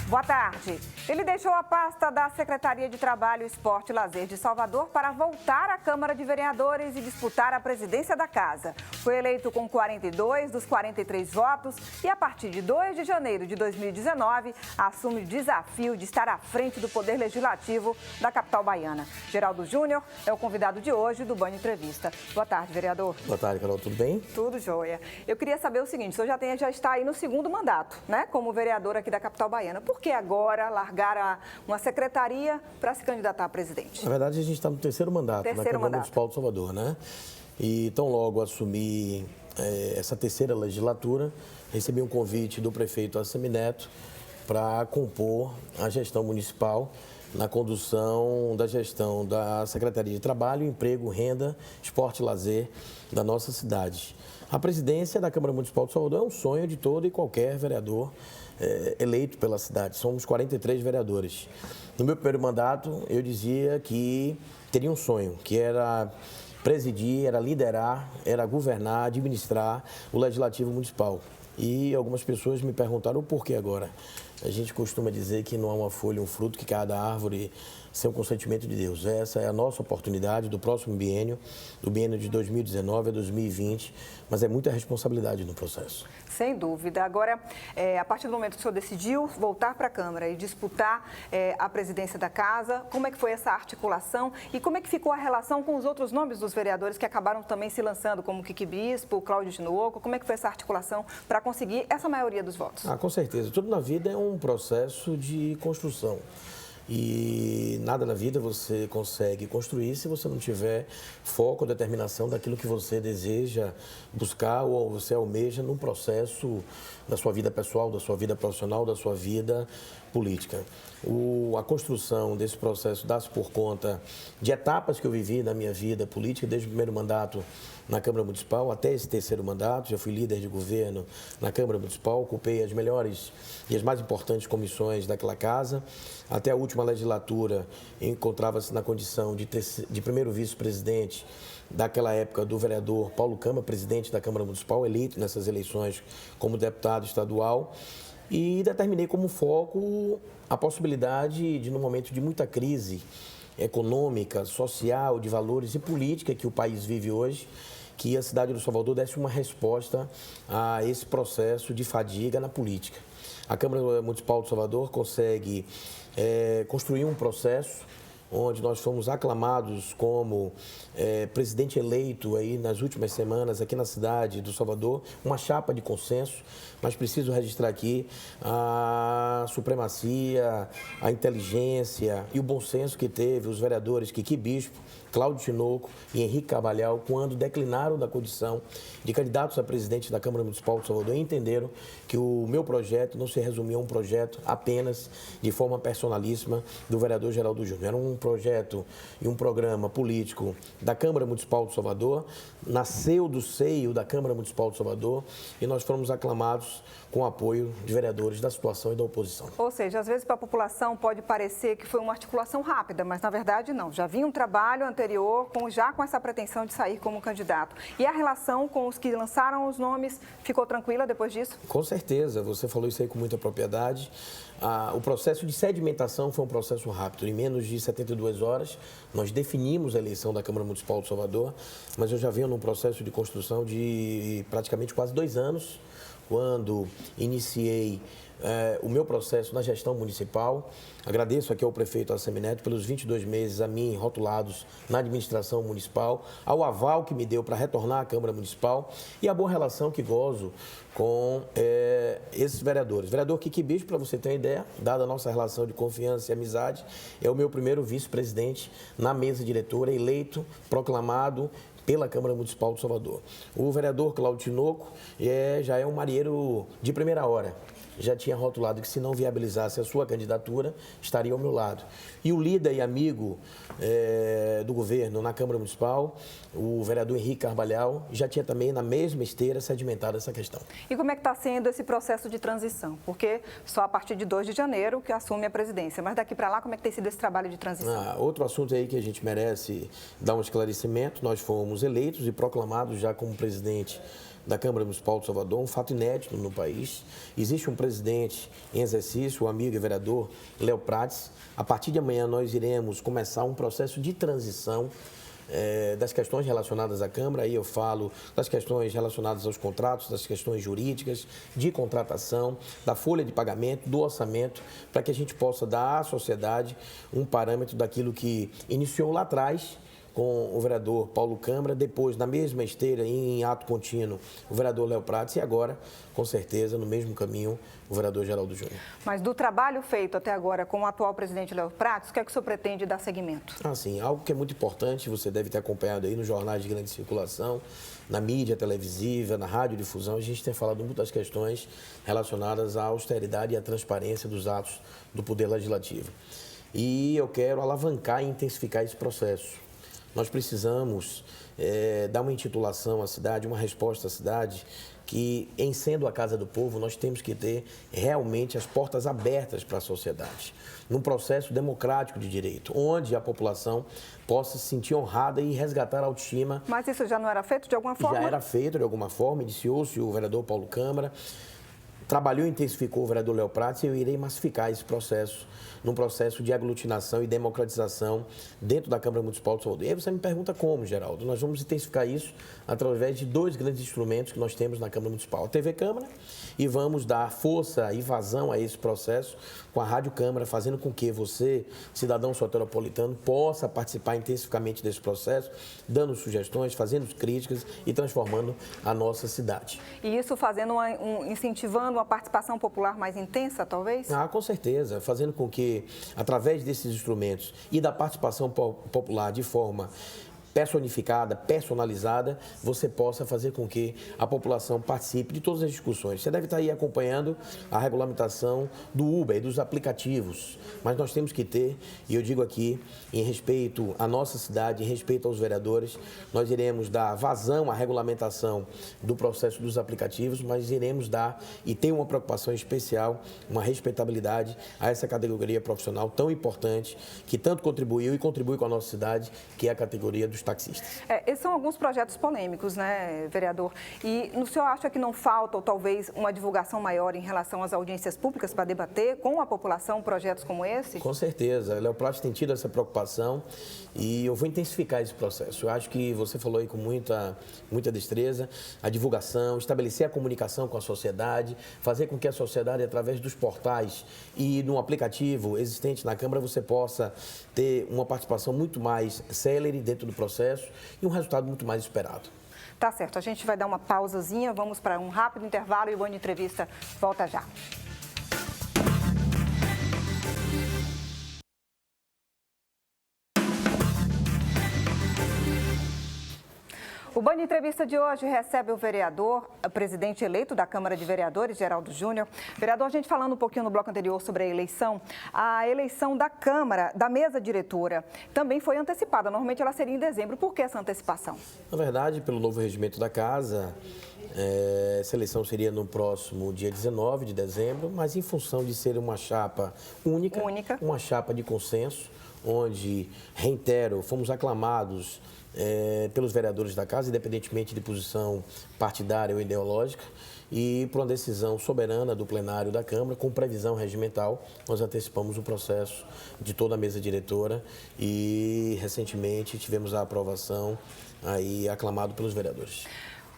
Boa tarde. Ele deixou a pasta da Secretaria de Trabalho, Esporte e Lazer de Salvador para voltar à Câmara de Vereadores e disputar a presidência da casa. Foi eleito com 42 dos 43 votos e, a partir de 2 de janeiro de 2019, assume o desafio de estar à frente do Poder Legislativo da capital baiana. Geraldo Júnior é o convidado de hoje do Band Entrevista. Boa tarde, vereador. Boa tarde, Carol. Tudo bem? Tudo jóia. Eu queria saber o seguinte, o senhor já está aí no segundo mandato, né, como vereador aqui da capital baiana. Por que agora largar uma secretaria para se candidatar a presidente? Na verdade, a gente está no terceiro mandato na Câmara Municipal de Salvador, né? E tão logo assumi essa terceira legislatura, recebi um convite do prefeito Assemineto para compor a gestão municipal na condução da gestão da Secretaria de Trabalho, Emprego, Renda, Esporte e Lazer da nossa cidade. A presidência da Câmara Municipal de Salvador é um sonho de todo e qualquer vereador eleito pela cidade. Somos 43 vereadores. No meu primeiro mandato, eu dizia que teria um sonho, que era presidir, era liderar, era governar, administrar o Legislativo Municipal. E algumas pessoas me perguntaram o porquê agora. A gente costuma dizer que não há uma folha, um fruto que cai da árvore sem o consentimento de Deus. Essa é a nossa oportunidade do próximo biênio, do biênio de 2019 a 2020, mas é muita responsabilidade no processo. Sem dúvida. Agora, a partir do momento que o senhor decidiu voltar para a Câmara e disputar a presidência da Casa, como é que foi essa articulação e como é que ficou a relação com os outros nomes dos vereadores que acabaram também se lançando, como Kiki Bispo, Cláudio Tinoco? Como é que foi essa articulação para conseguir essa maioria dos votos? Com certeza. Tudo na vida é um processo de construção. E nada na vida você consegue construir se você não tiver foco ou determinação daquilo que você deseja buscar ou você almeja num processo da sua vida pessoal, da sua vida profissional, da sua vida política. A construção desse processo dá-se por conta de etapas que eu vivi na minha vida política, desde o primeiro mandato na Câmara Municipal até esse terceiro mandato. Já fui líder de governo na Câmara Municipal, ocupei as melhores e as mais importantes comissões daquela casa. Até a última legislatura, encontrava-se na condição de primeiro vice-presidente daquela época do vereador Paulo Câmara, presidente da Câmara Municipal, eleito nessas eleições como deputado estadual. E determinei como foco a possibilidade de, num momento de muita crise econômica, social, de valores e política que o país vive hoje, que a cidade do Salvador desse uma resposta a esse processo de fadiga na política. A Câmara Municipal de Salvador consegue construir um processo onde nós fomos aclamados como presidente eleito aí nas últimas semanas aqui na cidade do Salvador, uma chapa de consenso, mas preciso registrar aqui a supremacia, a inteligência e o bom senso que teve os vereadores Kiki Bispo, Cláudio Tinoco e Henrique Carvalhal, quando declinaram da condição de candidatos a presidente da Câmara Municipal de Salvador, e entenderam que o meu projeto não se resumia a um projeto apenas de forma personalíssima do vereador Geraldo Júnior. Era um projeto e um programa político da Câmara Municipal de Salvador, nasceu do seio da Câmara Municipal de Salvador e nós fomos aclamados com o apoio de vereadores da situação e da oposição. Ou seja, às vezes para a população pode parecer que foi uma articulação rápida, mas na verdade não. Já vinha um trabalho anterior já com essa pretensão de sair como candidato. E a relação com os que lançaram os nomes ficou tranquila depois disso? Com certeza, você falou isso aí com muita propriedade. O processo de sedimentação foi um processo rápido. Em menos de 72 horas, nós definimos a eleição da Câmara Municipal de Salvador, mas eu já venho num processo de construção de praticamente quase 2 anos, quando iniciei o meu processo na gestão municipal. Agradeço aqui ao prefeito Assemineto pelos 22 meses a mim rotulados na administração municipal, ao aval que me deu para retornar à Câmara Municipal e a boa relação que gozo com esses vereadores. Vereador Kiki Bispo, para você ter uma ideia, dada a nossa relação de confiança e amizade, é o meu primeiro vice-presidente na mesa diretora, eleito, proclamado pela Câmara Municipal de Salvador. O vereador Cláudio Tinoco já é um marinheiro de primeira hora. Já tinha rotulado que se não viabilizasse a sua candidatura, estaria ao meu lado. E o líder e amigo do governo na Câmara Municipal, o vereador Henrique Carvalhal, já tinha também na mesma esteira sedimentado essa questão. E como é que está sendo esse processo de transição? Porque só a partir de 2 de janeiro que assume a presidência, mas daqui para lá como é que tem sido esse trabalho de transição? Outro assunto aí que a gente merece dar um esclarecimento, nós fomos fomos eleitos e proclamados já como presidente da Câmara Municipal de Salvador, um fato inédito no país. Existe um presidente em exercício, o amigo e vereador Léo Prates. A partir de amanhã nós iremos começar um processo de transição das questões relacionadas à Câmara, aí eu falo das questões relacionadas aos contratos, das questões jurídicas, de contratação, da folha de pagamento, do orçamento, para que a gente possa dar à sociedade um parâmetro daquilo que iniciou lá atrás com o vereador Paulo Câmara, depois na mesma esteira, em ato contínuo, o vereador Léo Prates e agora, com certeza, no mesmo caminho, o vereador Geraldo Júnior. Mas do trabalho feito até agora com o atual presidente Léo Prates, o que é que o senhor pretende dar seguimento? Sim, algo que é muito importante, você deve ter acompanhado aí nos jornais de grande circulação, na mídia televisiva, na radiodifusão, a gente tem falado muito das questões relacionadas à austeridade e à transparência dos atos do Poder Legislativo. E eu quero alavancar e intensificar esse processo. Nós precisamos dar uma intitulação à cidade, uma resposta à cidade, que, em sendo a Casa do Povo, nós temos que ter realmente as portas abertas para a sociedade, num processo democrático de direito, onde a população possa se sentir honrada e resgatar a autoestima. Mas isso já não era feito de alguma forma? Já era feito de alguma forma, iniciou-se o vereador Paulo Câmara, trabalhou e intensificou o vereador Léo Prates e eu irei massificar esse processo, num processo de aglutinação e democratização dentro da Câmara Municipal de Salvador. E aí você me pergunta como, Geraldo? Nós vamos intensificar isso através de dois grandes instrumentos que nós temos na Câmara Municipal. A TV Câmara, e vamos dar força e vazão a esse processo com a Rádio Câmara, fazendo com que você, cidadão soteropolitano, possa participar intensificamente desse processo, dando sugestões, fazendo críticas e transformando a nossa cidade. E isso fazendo incentivando uma participação popular mais intensa, talvez? Com certeza, fazendo com que, através desses instrumentos e da participação popular de forma personificada, personalizada, você possa fazer com que a população participe de todas as discussões. Você deve estar aí acompanhando a regulamentação do Uber e dos aplicativos, mas nós temos que ter, e eu digo aqui, em respeito à nossa cidade, em respeito aos vereadores, nós iremos dar vazão à regulamentação do processo dos aplicativos, mas iremos dar, e tem uma preocupação especial, uma respeitabilidade a essa categoria profissional tão importante, que tanto contribuiu e contribui com a nossa cidade, que é a categoria dos taxistas. Esses são alguns projetos polêmicos, né, vereador? E o senhor acha que não falta, ou talvez, uma divulgação maior em relação às audiências públicas para debater com a população projetos como esse? Com certeza. O Léo Prates tem tido essa preocupação e eu vou intensificar esse processo. Eu acho que você falou aí com muita destreza, a divulgação, estabelecer a comunicação com a sociedade, fazer com que a sociedade, através dos portais e no aplicativo existente na Câmara, você possa ter uma participação muito mais célere dentro do processo e um resultado muito mais esperado. Tá certo, a gente vai dar uma pausazinha, vamos para um rápido intervalo e o Band Entrevista volta já. O Band Entrevista de hoje recebe o presidente eleito da Câmara de Vereadores, Geraldo Júnior. Vereador, a gente falando um pouquinho no bloco anterior sobre a eleição da Câmara, da mesa diretora, também foi antecipada. Normalmente ela seria em dezembro. Por que essa antecipação? Na verdade, pelo novo regimento da Casa, essa eleição seria no próximo dia 19 de dezembro, mas em função de ser uma chapa única. Uma chapa de consenso, onde, reitero, fomos aclamados pelos vereadores da Casa, independentemente de posição partidária ou ideológica, e por uma decisão soberana do plenário da Câmara, com previsão regimental, nós antecipamos o processo de toda a mesa diretora e, recentemente, tivemos a aprovação aí aclamado pelos vereadores.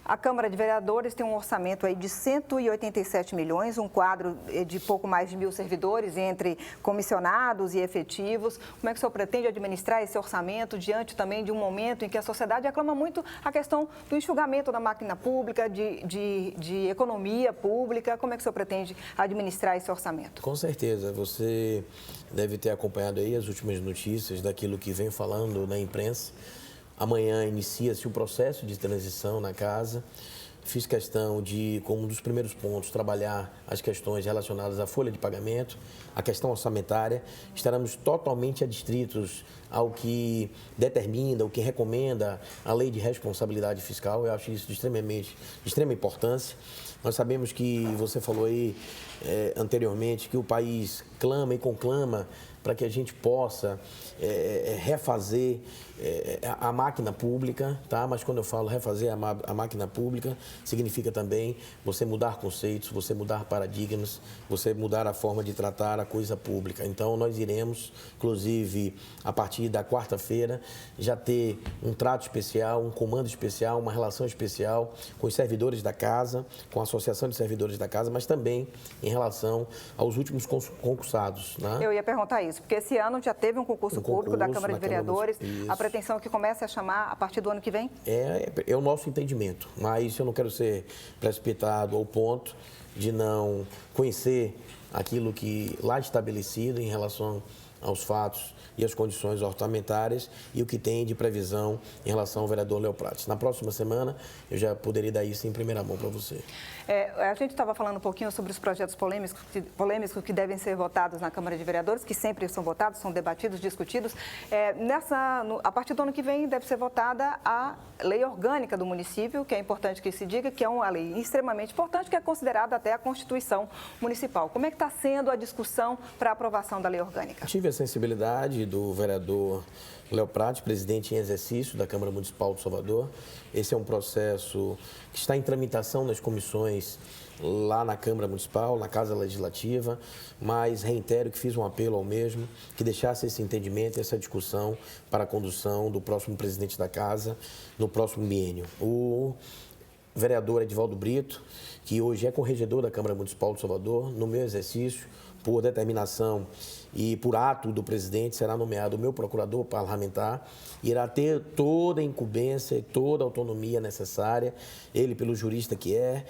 A Câmara de Vereadores tem um orçamento aí de 187 milhões, um quadro de pouco mais de 1.000 servidores, entre comissionados e efetivos. Como é que o senhor pretende administrar esse orçamento diante também de um momento em que a sociedade aclama muito a questão do enxugamento da máquina pública, de economia pública? Como é que o senhor pretende administrar esse orçamento? Com certeza, você deve ter acompanhado aí as últimas notícias daquilo que vem falando na imprensa. Amanhã inicia-se o processo de transição na Casa. Fiz questão de, como um dos primeiros pontos, trabalhar as questões relacionadas à folha de pagamento, a questão orçamentária. Estaremos totalmente adstritos ao que determina, o que recomenda a Lei de Responsabilidade Fiscal. Eu acho isso de extrema importância. Nós sabemos que você falou aí anteriormente que o país clama e conclama para que a gente possa refazer a máquina pública, tá? Mas quando eu falo refazer a máquina pública, significa também você mudar conceitos, você mudar paradigmas, você mudar a forma de tratar a coisa pública. Então, nós iremos, inclusive, a partir da quarta-feira, já ter um trato especial, um comando especial, uma relação especial com os servidores da casa, com a Associação de Servidores da Casa, mas também em relação aos últimos concursados, né? Eu ia perguntar isso, porque esse ano já teve um concurso público da Câmara de Vereadores. A pretensão é que comece a chamar a partir do ano que vem? É o nosso entendimento, mas eu não quero ser precipitado ao ponto de não conhecer aquilo que lá estabelecido em relação aos fatos e as condições orçamentárias e o que tem de previsão em relação ao vereador Léo Prates. Na próxima semana, eu já poderia dar isso em primeira mão para você. A gente estava falando um pouquinho sobre os projetos polêmicos que devem ser votados na Câmara de Vereadores, que sempre são votados, são debatidos, discutidos. A partir do ano que vem, deve ser votada a lei orgânica do município, que é importante que se diga, que é uma lei extremamente importante, que é considerada até a Constituição Municipal. Como é que está sendo a discussão para a aprovação da lei orgânica? Tive a sensibilidade do vereador Léo Prates, presidente em exercício da Câmara Municipal de Salvador. Esse é um processo que está em tramitação nas comissões lá na Câmara Municipal, na Casa Legislativa, mas reitero que fiz um apelo ao mesmo, que deixasse esse entendimento, essa discussão para a condução do próximo presidente da Casa no próximo biênio. O vereador Edivaldo Brito, que hoje é corregedor da Câmara Municipal de Salvador, no meu exercício, por determinação e por ato do presidente, será nomeado o meu procurador parlamentar, irá ter toda a incumbência e toda a autonomia necessária, ele pelo jurista que é,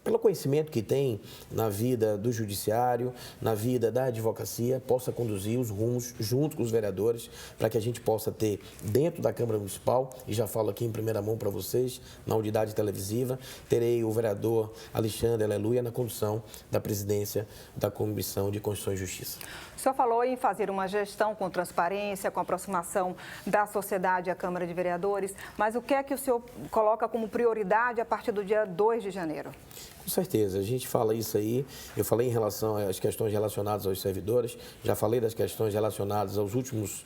pelo conhecimento que tem na vida do judiciário, na vida da advocacia, possa conduzir os rumos junto com os vereadores para que a gente possa ter dentro da Câmara Municipal, e já falo aqui em primeira mão para vocês, na unidade televisiva, terei o vereador Alexandre Aleluia na condução da presidência da Comissão de Constituição e Justiça. O senhor falou em fazer uma gestão com transparência, com aproximação da sociedade à Câmara de Vereadores, mas o que é que o senhor coloca como prioridade a partir do dia 2 de janeiro? Com certeza, a gente fala isso aí, eu falei em relação às questões relacionadas aos servidores, já falei das questões relacionadas aos últimos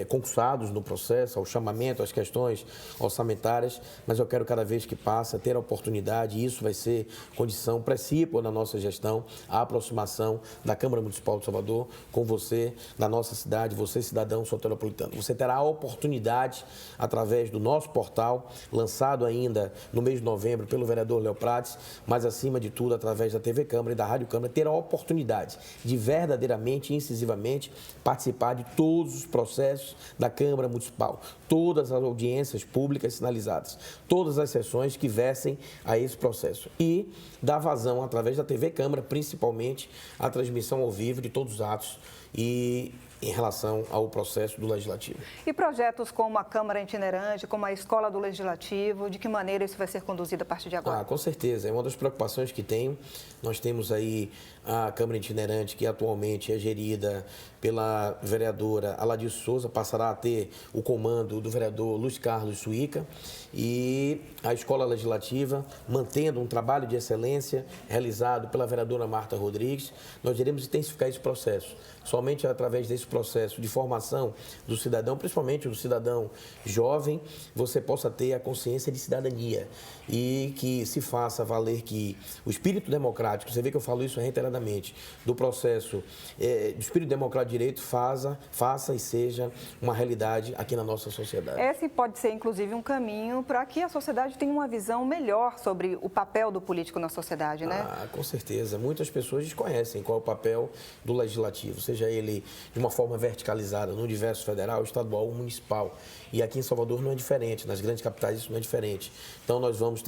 concursados no processo, ao chamamento, às questões orçamentárias, mas eu quero cada vez que passa ter a oportunidade, e isso vai ser condição precípua na nossa gestão, a aproximação da Câmara Municipal de Salvador com você, da nossa cidade, você cidadão soteropolitano. Você terá a oportunidade, através do nosso portal, lançado ainda no mês de novembro pelo vereador Léo Prates, mas acima de tudo, através da TV Câmara e da Rádio Câmara, ter a oportunidade de verdadeiramente e incisivamente participar de todos os processos da Câmara Municipal, todas as audiências públicas sinalizadas, todas as sessões que versem a esse processo e dar vazão através da TV Câmara, principalmente a transmissão ao vivo de todos os atos e em relação ao processo do Legislativo. E projetos como a Câmara Itinerante, como a Escola do Legislativo, de que maneira isso vai ser conduzido a partir de agora? Com certeza, é uma das preocupações que tenho. Nós temos aí a Câmara Itinerante, que atualmente é gerida pela vereadora Aladir Souza, passará a ter o comando do vereador Luiz Carlos Suíca, e a Escola Legislativa, mantendo um trabalho de excelência realizado pela vereadora Marta Rodrigues. Nós iremos intensificar esse processo. Somente através desse processo de formação do cidadão, principalmente do cidadão jovem, você possa ter a consciência de cidadania e que se faça valer que o espírito democrático, você vê que eu falo isso reiteradamente, do processo do espírito democrático de direito faça e seja uma realidade aqui na nossa sociedade. Esse pode ser, inclusive, um caminho para que a sociedade tenha uma visão melhor sobre o papel do político na sociedade, né? Com certeza. Muitas pessoas desconhecem qual é o papel do legislativo, seja ele de uma forma verticalizada no universo federal, estadual ou municipal. E aqui em Salvador não é diferente, nas grandes capitais isso não é diferente. Então nós vamos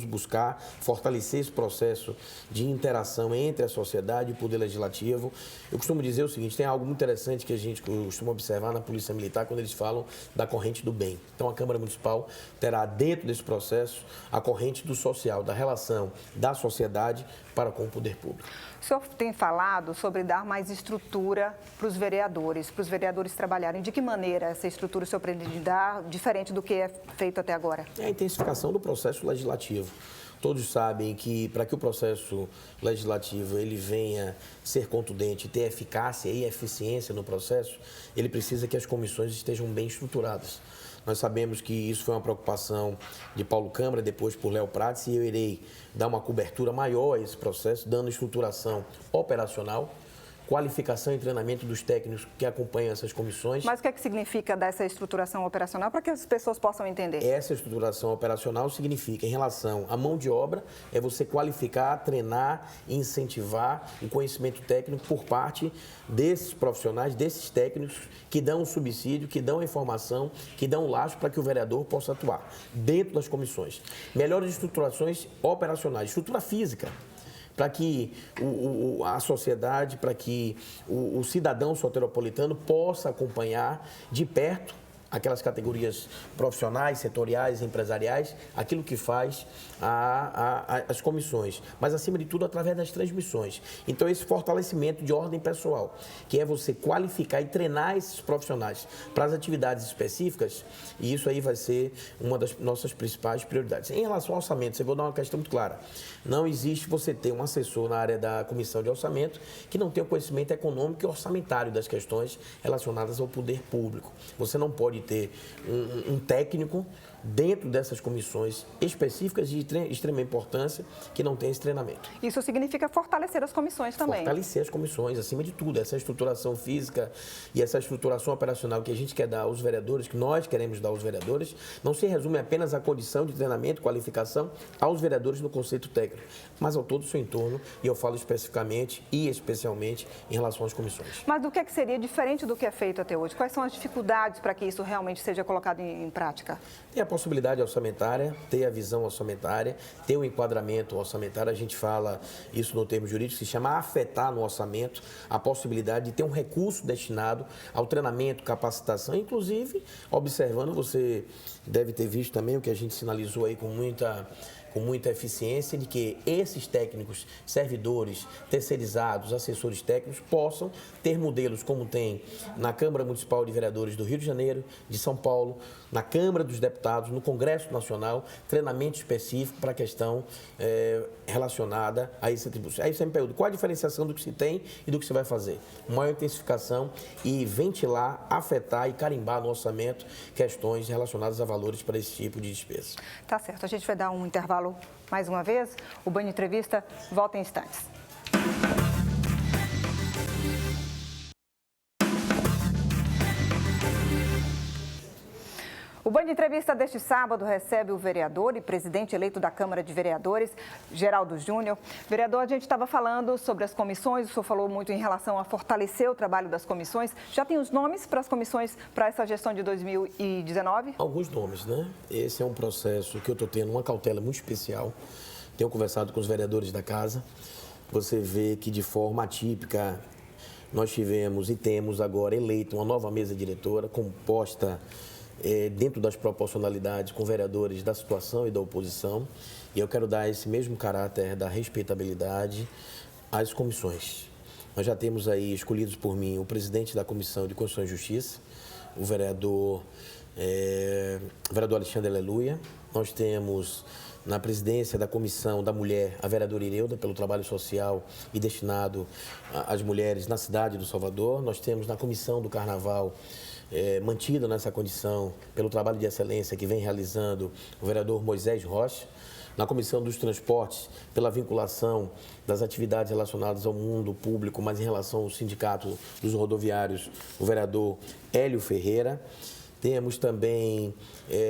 buscar fortalecer esse processo de interação entre a sociedade e o poder legislativo. Eu costumo dizer o seguinte, tem algo muito interessante que a gente costuma observar na Polícia Militar quando eles falam da corrente do bem. Então a Câmara Municipal terá dentro desse processo a corrente do social, da relação da sociedade para com o poder público. O senhor tem falado sobre dar mais estrutura para os vereadores trabalharem? De que maneira essa estrutura o senhor pretende dar, diferente do que é feito até agora? É a intensificação do processo legislativo. Todos sabem que para que o processo legislativo ele venha ser contundente, ter eficácia e eficiência no processo, ele precisa que as comissões estejam bem estruturadas. Nós sabemos que isso foi uma preocupação de Paulo Câmara, depois por Léo Prates, e eu irei dar uma cobertura maior a esse processo, dando estruturação operacional, qualificação e treinamento dos técnicos que acompanham essas comissões. Mas o que é que significa dessa estruturação operacional para que as pessoas possam entender? Essa estruturação operacional significa, em relação à mão de obra, é você qualificar, treinar e incentivar o conhecimento técnico por parte desses profissionais, desses técnicos que dão o subsídio, que dão a informação, que dão o laço para que o vereador possa atuar dentro das comissões. Melhores estruturações operacionais, estrutura física, para que a sociedade, para que o cidadão soteropolitano possa acompanhar de perto aquelas categorias profissionais, setoriais, empresariais, aquilo que faz as comissões, mas acima de tudo através das transmissões. Então esse fortalecimento de ordem pessoal, que é você qualificar e treinar esses profissionais para as atividades específicas, e isso aí vai ser uma das nossas principais prioridades. Em relação ao orçamento, eu vou dar uma questão muito clara. Não existe você ter um assessor na área da comissão de orçamento que não tenha o conhecimento econômico e orçamentário das questões relacionadas ao poder público. Você não pode ter um técnico dentro dessas comissões específicas de extrema importância que não tem esse treinamento. Isso significa fortalecer as comissões também. Fortalecer as comissões, acima de tudo. Essa estruturação física e essa estruturação operacional que a gente quer dar aos vereadores, que nós queremos dar aos vereadores, não se resume apenas à condição de treinamento, qualificação aos vereadores no conceito técnico, mas ao todo o seu entorno, e eu falo especificamente e especialmente em relação às comissões. Mas do que seria diferente do que é feito até hoje? Quais são as dificuldades para que isso realmente seja colocado em prática? Tem a possibilidade orçamentária, ter a visão orçamentária, ter o enquadramento orçamentário. A gente fala isso no termo jurídico, se chama afetar no orçamento a possibilidade de ter um recurso destinado ao treinamento, capacitação, inclusive observando, você deve ter visto também o que a gente sinalizou aí com muita eficiência, de que esses técnicos, servidores, terceirizados, assessores técnicos, possam ter modelos como tem na Câmara Municipal de Vereadores do Rio de Janeiro, de São Paulo, na Câmara dos Deputados, no Congresso Nacional, treinamento específico para a questão relacionada a esse atributo. Aí você me pergunta, qual a diferenciação do que se tem e do que se vai fazer? Maior intensificação e ventilar, afetar e carimbar no orçamento questões relacionadas a valores para esse tipo de despesa. Tá certo, a gente vai dar um intervalo mais uma vez. O Band Entrevista volta em instantes. O Band Entrevista deste sábado recebe o vereador e presidente eleito da Câmara de Vereadores, Geraldo Júnior. Vereador, a gente estava falando sobre as comissões, o senhor falou muito em relação a fortalecer o trabalho das comissões. Já tem os nomes para as comissões para essa gestão de 2019? Alguns nomes, né? Esse é um processo que eu estou tendo uma cautela muito especial. Tenho conversado com os vereadores da casa. Você vê que de forma atípica nós tivemos e temos agora eleito uma nova mesa diretora composta dentro das proporcionalidades com vereadores da situação e da oposição, e eu quero dar esse mesmo caráter da respeitabilidade às comissões. Nós já temos aí escolhidos por mim o presidente da Comissão de Constituição e Justiça, o vereador Alexandre Aleluia. Nós temos na presidência da Comissão da Mulher a vereadora Ireuda, pelo trabalho social e destinado às mulheres na cidade do Salvador. Nós temos na Comissão do Carnaval, mantido nessa condição pelo trabalho de excelência que vem realizando o vereador Moisés Rocha. Na Comissão dos Transportes, pela vinculação das atividades relacionadas ao mundo público, mas em relação ao sindicato dos rodoviários, o vereador Hélio Ferreira. Temos também,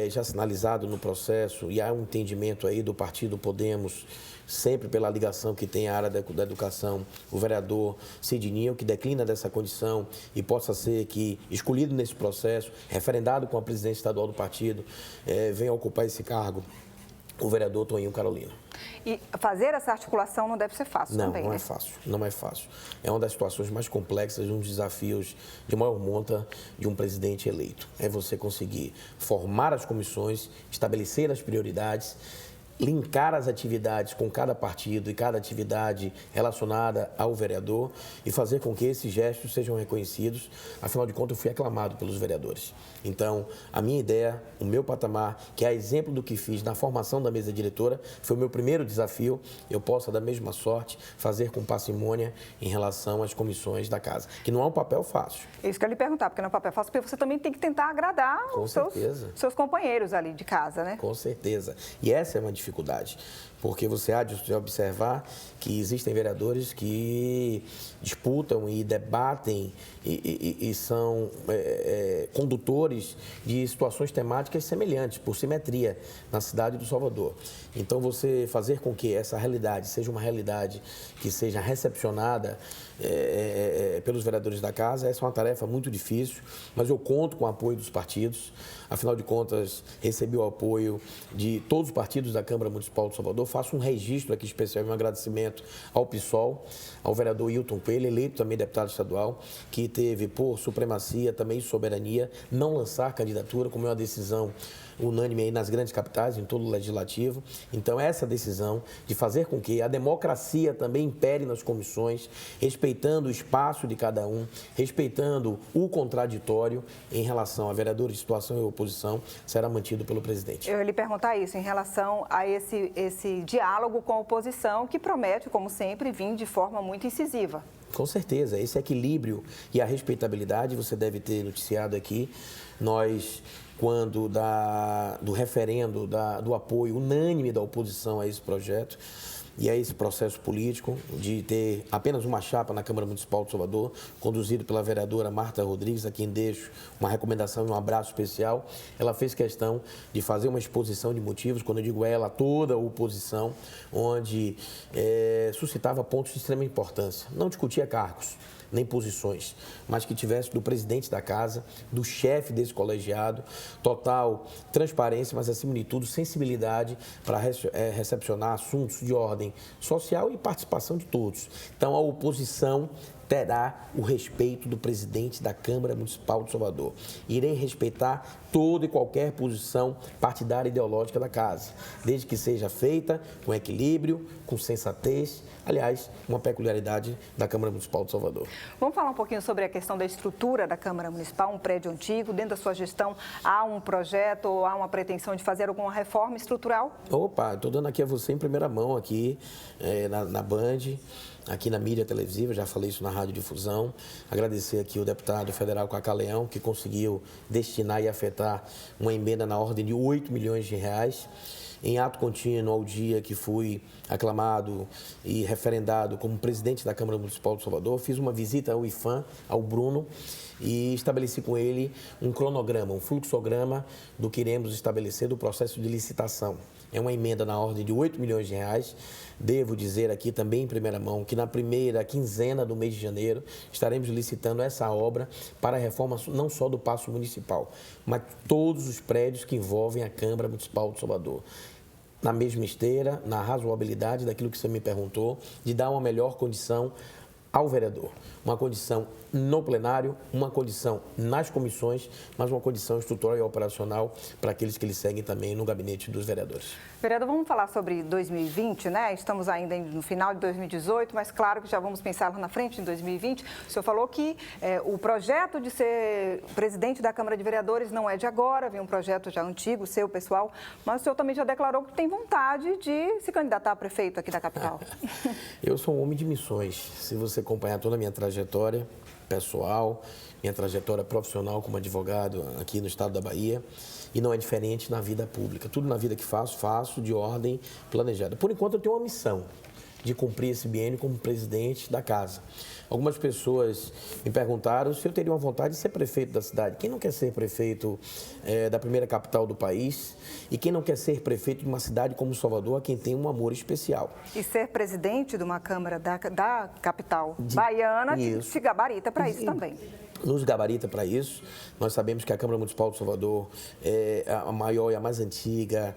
já sinalizado no processo, e há um entendimento aí do partido Podemos, sempre pela ligação que tem à área da educação, o vereador Sidney, que declina dessa condição e possa ser que, escolhido nesse processo, referendado com a presidência estadual do partido, venha ocupar esse cargo, o vereador Toninho Carolina. E fazer essa articulação não deve ser fácil também, Não né? é fácil, não é fácil. É uma das situações mais complexas, um dos desafios de maior monta de um presidente eleito. É você conseguir formar as comissões, estabelecer as prioridades, linkar as atividades com cada partido e cada atividade relacionada ao vereador e fazer com que esses gestos sejam reconhecidos. Afinal de contas, eu fui aclamado pelos vereadores. Então, a minha ideia, o meu patamar, que é exemplo do que fiz na formação da mesa diretora, foi o meu primeiro desafio. Eu possa, da mesma sorte, fazer com parcimônia em relação às comissões da casa, que não é um papel fácil. É isso que eu ia lhe perguntar, porque não é um papel fácil, porque você também tem que tentar agradar os seus companheiros ali de casa, né? Com certeza. E essa é uma dificuldade, porque você há de observar que existem vereadores que disputam e debatem e são condutores de situações temáticas semelhantes, por simetria, na cidade do Salvador. Então, você fazer com que essa realidade seja uma realidade que seja recepcionada pelos vereadores da casa, essa é uma tarefa muito difícil, mas eu conto com o apoio dos partidos. Afinal de contas, recebi o apoio de todos os partidos da Câmara Municipal de Salvador. Faço um registro aqui especial, um agradecimento ao PSOL, ao vereador Hilton Coelho, eleito também deputado estadual, que teve por supremacia também soberania não lançar candidatura, como é uma decisão unânime aí nas grandes capitais, em todo o legislativo. Então, essa decisão de fazer com que a democracia também impere nas comissões, respeitando o espaço de cada um, respeitando o contraditório em relação a vereadores de situação e oposição, será mantido pelo presidente. Eu ia lhe perguntar isso, em relação a esse diálogo com a oposição, que promete, como sempre, vir de forma muito incisiva. Com certeza, esse equilíbrio e a respeitabilidade você deve ter noticiado aqui. Nós, quando do referendo, do apoio unânime da oposição a esse projeto e a esse processo político de ter apenas uma chapa na Câmara Municipal de Salvador, conduzido pela vereadora Marta Rodrigues, a quem deixo uma recomendação e um abraço especial, ela fez questão de fazer uma exposição de motivos, quando eu digo ela, toda a oposição, onde suscitava pontos de extrema importância. Não discutia cargos, nem posições, mas que tivesse do presidente da casa, do chefe desse colegiado, total transparência, mas acima de tudo sensibilidade para recepcionar assuntos de ordem social e participação de todos. Então a oposição terá o respeito do presidente da Câmara Municipal de Salvador. Irei respeitar toda e qualquer posição partidária e ideológica da casa, desde que seja feita com equilíbrio, com sensatez, aliás, uma peculiaridade da Câmara Municipal de Salvador. Vamos falar um pouquinho sobre a questão da estrutura da Câmara Municipal, um prédio antigo. Dentro da sua gestão, há um projeto ou há uma pretensão de fazer alguma reforma estrutural? Opa, estou dando aqui a você em primeira mão, aqui na Band, aqui na mídia televisiva, já falei isso na radiodifusão. Agradecer aqui o deputado federal Cacá Leão, que conseguiu destinar e afetar uma emenda na ordem de 8 milhões de reais. Em ato contínuo, ao dia que fui aclamado e referendado como presidente da Câmara Municipal de Salvador, fiz uma visita ao IFAM, ao Bruno, e estabeleci com ele um cronograma, um fluxograma do que iremos estabelecer do processo de licitação. É uma emenda na ordem de 8 milhões de reais. Devo dizer aqui também em primeira mão que na primeira quinzena do mês de janeiro estaremos licitando essa obra para a reforma não só do Paço Municipal, mas todos os prédios que envolvem a Câmara Municipal de Salvador. Na mesma esteira, na razoabilidade daquilo que você me perguntou, de dar uma melhor condição ao vereador. Uma condição no plenário, uma condição nas comissões, mas uma condição estrutural e operacional para aqueles que lhe seguem também no gabinete dos vereadores. Vereador, vamos falar sobre 2020, né? Estamos ainda no final de 2018, mas claro que já vamos pensar lá na frente, em 2020. O senhor falou que o projeto de ser presidente da Câmara de Vereadores não é de agora, vem um projeto já antigo, seu, pessoal, mas o senhor também já declarou que tem vontade de se candidatar a prefeito aqui da capital. Eu sou um homem de missões. Se você acompanhar toda a minha trajetória pessoal, minha trajetória profissional como advogado aqui no estado da Bahia, e não é diferente na vida pública. Tudo na vida que faço de ordem planejada. Por enquanto, eu tenho uma missão de cumprir esse biênio como presidente da casa. Algumas pessoas me perguntaram se eu teria uma vontade de ser prefeito da cidade. Quem não quer ser prefeito da primeira capital do país e quem não quer ser prefeito de uma cidade como Salvador, a quem tem um amor especial? E ser presidente de uma Câmara da capital baiana te gabarita para isso também. nos gabarita para isso. Nós sabemos que a Câmara Municipal de Salvador é a maior e a mais antiga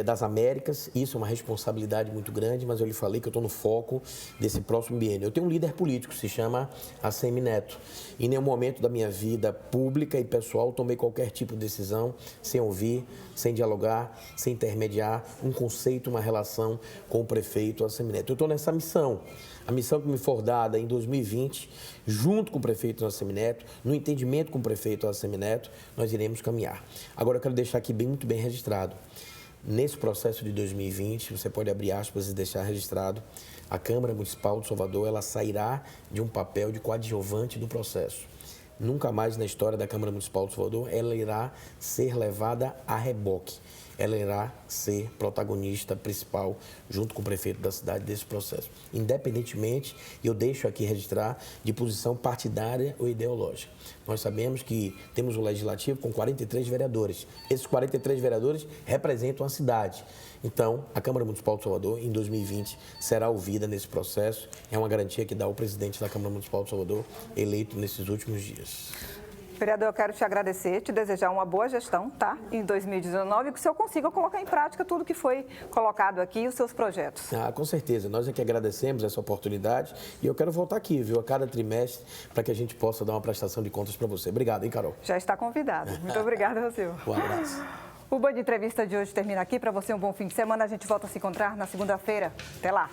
das Américas. Isso é uma responsabilidade muito grande, mas eu lhe falei que eu estou no foco desse próximo biênio. Eu tenho um líder político, se chama ACM Neto. Em nenhum momento da minha vida pública e pessoal tomei qualquer tipo de decisão sem ouvir, sem dialogar, sem intermediar um conceito, uma relação com o prefeito ACM Neto. Eu estou nessa missão. A missão que me for dada em 2020, junto com o prefeito ACM Neto, no entendimento com o prefeito ACM Neto, nós iremos caminhar. Agora, eu quero deixar aqui muito bem registrado. Nesse processo de 2020, você pode abrir aspas e deixar registrado, a Câmara Municipal de Salvador, ela sairá de um papel de coadjuvante do processo. Nunca mais na história da Câmara Municipal de Salvador, ela irá ser levada a reboque. Ela irá ser protagonista principal, junto com o prefeito da cidade, desse processo. Independentemente, eu deixo aqui registrar, de posição partidária ou ideológica. Nós sabemos que temos um legislativo com 43 vereadores. Esses 43 vereadores representam a cidade. Então, a Câmara Municipal de Salvador, em 2020, será ouvida nesse processo. É uma garantia que dá o presidente da Câmara Municipal de Salvador, eleito nesses últimos dias. Vereador, eu quero te agradecer, te desejar uma boa gestão, tá? Em 2019, que o senhor consiga colocar em prática tudo que foi colocado aqui e os seus projetos. Com certeza. Nós é que agradecemos essa oportunidade e eu quero voltar aqui, viu, a cada trimestre, para que a gente possa dar uma prestação de contas para você. Obrigado, hein, Carol? Já está convidado. Muito obrigada, Rosil. Um abraço. O Band Entrevista de hoje termina aqui. Para você, um bom fim de semana. A gente volta a se encontrar na segunda-feira. Até lá.